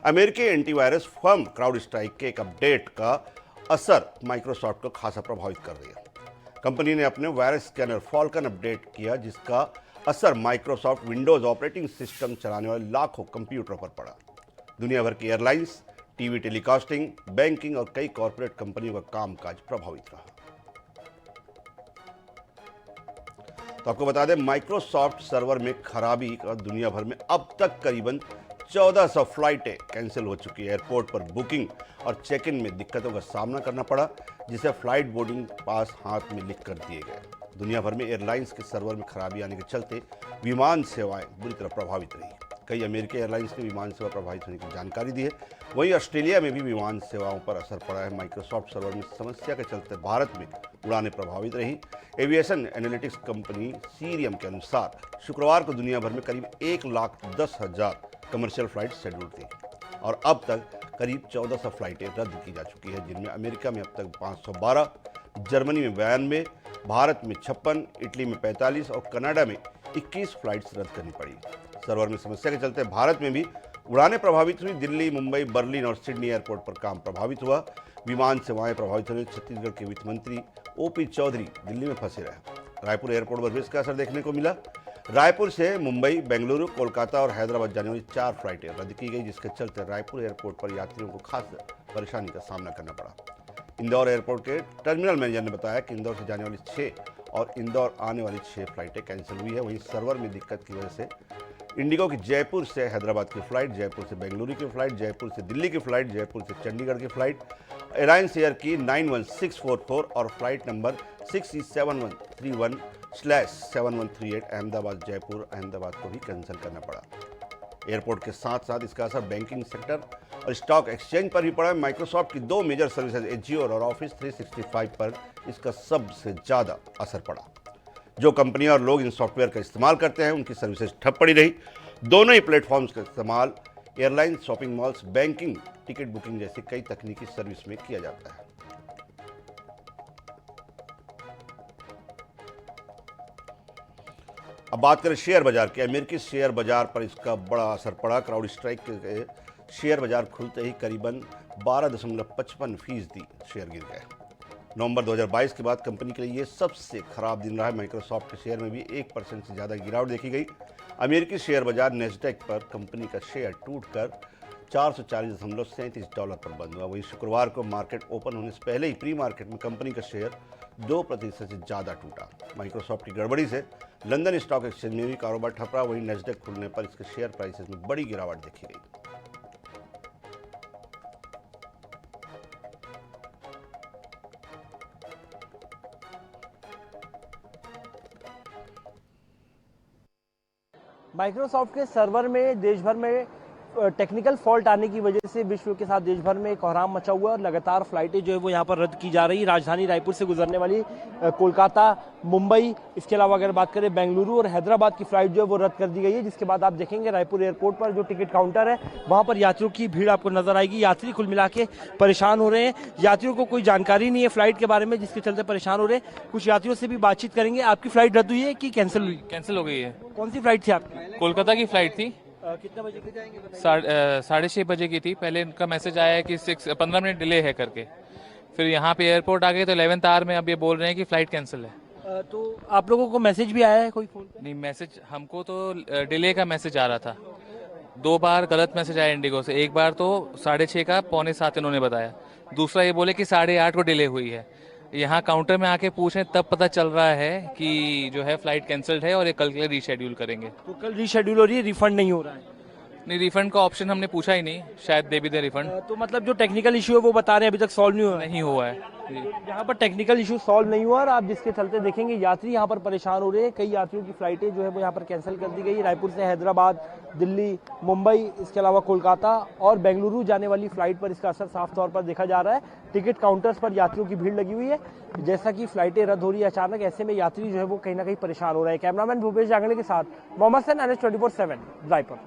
अमेरिकी antivirus firm crowd strike के एक अपडेट का असर माइक्रोसॉफ्ट को खासा प्रभावित कर दिया। कंपनी ने अपने वायरस स्कैनर फॉल्कन अपडेट किया, जिसका असर माइक्रोसॉफ्ट विंडोज ऑपरेटिंग सिस्टम चलाने वाले लाखों कंप्यूटरों पर पड़ा। दुनिया भर की एयरलाइंस, टीवी टेलीकास्टिंग, बैंकिंग और कई कॉरपोरेट कंपनियों का कामकाज प्रभावित रहा। तो आपको बता दें, माइक्रोसॉफ्ट सर्वर में खराबी का दुनिया भर में अब तक करीबन 1400 फ्लाइटें कैंसिल हो चुकी है। एयरपोर्ट पर बुकिंग और चेक इन में दिक्कतों का सामना करना पड़ा, जिसे फ्लाइट बोर्डिंग पास हाथ में लिख कर दिए गए। दुनिया भर में एयरलाइंस के सर्वर में खराबी आने के चलते विमान सेवाएं बुरी तरह प्रभावित रही। कई अमेरिकी एयरलाइंस ने विमान सेवा प्रभावित होने की जानकारी दी है। वहीं ऑस्ट्रेलिया में भी विमान सेवाओं पर असर पड़ा है। माइक्रोसॉफ्ट सर्वर में समस्या के चलते भारत में उड़ानें प्रभावित रही। एविएशन एनालिटिक्स कंपनी सीरियम के अनुसार शुक्रवार को दुनिया भर में करीब 1,10,000 कमर्शियल फ्लाइट शेड्यूल थी और अब तक करीब 1400 फ्लाइटें रद्द की जा चुकी है, जिनमें अमेरिका में अब तक 512, जर्मनी में 92, भारत में 56, इटली में 45 और कनाडा में 21 फ्लाइट्स रद्द करनी पड़ी। सर्वर में समस्या के चलते भारत में भी उड़ानें प्रभावित हुई। दिल्ली, मुंबई, बर्लिन और सिडनी एयरपोर्ट पर काम प्रभावित हुआ। विमान सेवाएं प्रभावित होने। छत्तीसगढ़ के वित्त मंत्री ओपी चौधरी दिल्ली में फंसे रहे। रायपुर एयरपोर्ट पर भी इसका असर देखने को मिला। रायपुर से मुंबई, बेंगलुरु, कोलकाता और हैदराबाद जाने वाली 4 फ्लाइटें रद्द की गई, जिसके चलते रायपुर एयरपोर्ट पर यात्रियों को खास परेशानी का सामना करना पड़ा। इंदौर एयरपोर्ट के टर्मिनल मैनेजर ने बताया कि इंदौर से जाने वाली 6 और इंदौर आने वाली 6 फ्लाइटें कैंसिल हुई है। वहीं सर्वर में दिक्कत की वजह से इंडिगो की जयपुर से हैदराबाद की फ्लाइट, जयपुर से बेंगलुरु की फ्लाइट, जयपुर से दिल्ली की फ्लाइट, जयपुर से चंडीगढ़ की फ्लाइट, एलायंस एयर की 91644 और फ्लाइट नंबर 67131/7138 अहमदाबाद जयपुर अहमदाबाद को भी कैंसिल करना पड़ा। एयरपोर्ट के साथ साथ इसका असर बैंकिंग सेक्टर और स्टॉक एक्सचेंज पर भी पड़ा। माइक्रोसॉफ्ट की 2 मेजर सर्विसेज एज्योर और ऑफिस 365 पर इसका सबसे ज़्यादा असर पड़ा। जो कंपनियां और लोग इन सॉफ्टवेयर का इस्तेमाल करते हैं, उनकी सर्विसेज ठप पड़ी रही। दोनों ही प्लेटफॉर्म्स का इस्तेमाल airline, shopping malls, banking, ticket booking जैसी कई तकनीकी सर्विस में किया जाता है। अब बात करें शेयर बाजार की। अमेरिकी शेयर बाजार पर इसका बड़ा असर पड़ा। क्राउड स्ट्राइक के शेयर बाजार खुलते ही करीबन 12.55% शेयर गिर गए। नवंबर 2022 के बाद कंपनी के लिए ये सबसे खराब दिन रहा है। माइक्रोसॉफ्ट के शेयर में भी 1% से ज़्यादा गिरावट देखी गई। अमेरिकी शेयर बाजार नेस्डैक पर कंपनी का शेयर टूटकर $440.37 पर बंद हुआ। वहीं शुक्रवार को मार्केट ओपन होने से पहले ही प्री मार्केट में कंपनी का शेयर 2% से ज़्यादा टूटा। माइक्रोसॉफ्ट की गड़बड़ी से लंदन स्टॉक एक्सचेंज में भी कारोबार ठप रहा। वहीं नेस्डैक खुलने पर इसके शेयर प्राइसेस में बड़ी गिरावट देखी गई। माइक्रोसॉफ्ट के सर्वर में देश भर में टेक्निकल फॉल्ट आने की वजह से विश्व के साथ देश भर में कोहराम मचा हुआ है और लगातार फ्लाइटें जो है वो यहाँ पर रद्द की जा रही। राजधानी रायपुर से गुजरने वाली कोलकाता, मुंबई, इसके अलावा अगर बात करें बेंगलुरु और हैदराबाद की फ्लाइट जो है वो रद्द कर दी गई है। जिसके बाद आप देखेंगे रायपुर एयरपोर्ट पर जो टिकट काउंटर है वहाँ पर यात्रियों की भीड़ आपको नजर आएगी। यात्री कुल मिला के परेशान हो रहे हैं। यात्रियों को कोई जानकारी नहीं है फ्लाइट के बारे में, जिसके चलते परेशान हो रहे हैं। कुछ यात्रियों से भी बातचीत करेंगे। आपकी फ्लाइट रद्द हुई है कि कैंसिल हुई? कैंसिल हो गई है। कौन सी फ्लाइट थी आपकी? कोलकाता की फ्लाइट थी। कितने बजे की जाएंगे? 6:30 बजे की थी। पहले उनका मैसेज आया है कि 15 मिनट डिले है करके। फिर यहाँ पे एयरपोर्ट आ गए तो 11th आवर में अब ये बोल रहे हैं कि फ्लाइट कैंसिल है। तो आप लोगों को मैसेज भी आया है कोई फोन? नहीं, मैसेज हमको तो डिले का मैसेज आ रहा था। 2 बार गलत मैसेज आया इंडिगो से। एक बार तो 6:30 का 6:45 इन्होंने बताया। दूसरा ये बोले कि 8:30 को डिले हुई है। यहाँ काउंटर में आके पूछें तब पता चल रहा है कि जो है फ्लाइट कैंसिल्ड है और ये कल के लिए रीशेड्यूल करेंगे। तो कल रीशेड्यूल हो रही है, रिफंड नहीं हो रहा है? नहीं, रिफंड का ऑप्शन हमने पूछा ही नहीं, शायद दे भी दे रिफंड। तो मतलब जो टेक्निकल इशू है वो बता रहे हैं अभी तक सॉल्व नहीं हुआ है? नहीं हुआ है। यहाँ पर टेक्निकल इशू सॉल्व नहीं हुआ और आप जिसके चलते देखेंगे यात्री यहाँ पर परेशान हो रहे हैं। कई यात्रियों की फ्लाइटें जो है वो यहाँ पर कैंसिल कर दी गई। रायपुर से हैदराबाद, दिल्ली, मुंबई, इसके अलावा कोलकाता और बेंगलुरु जाने वाली फ्लाइट पर इसका असर साफ तौर पर देखा जा रहा है। टिकट काउंटर्स पर यात्रियों की भीड़ लगी हुई है। जैसा कि फ्लाइटें रद्द हो रही है अचानक, ऐसे में यात्री जो है वो कहीं ना कहीं परेशान हो रहे हैं। कैमरामैन भूपेश जांगड़े के साथ मोहम्मद सैन, NH 24/7 रायपुर।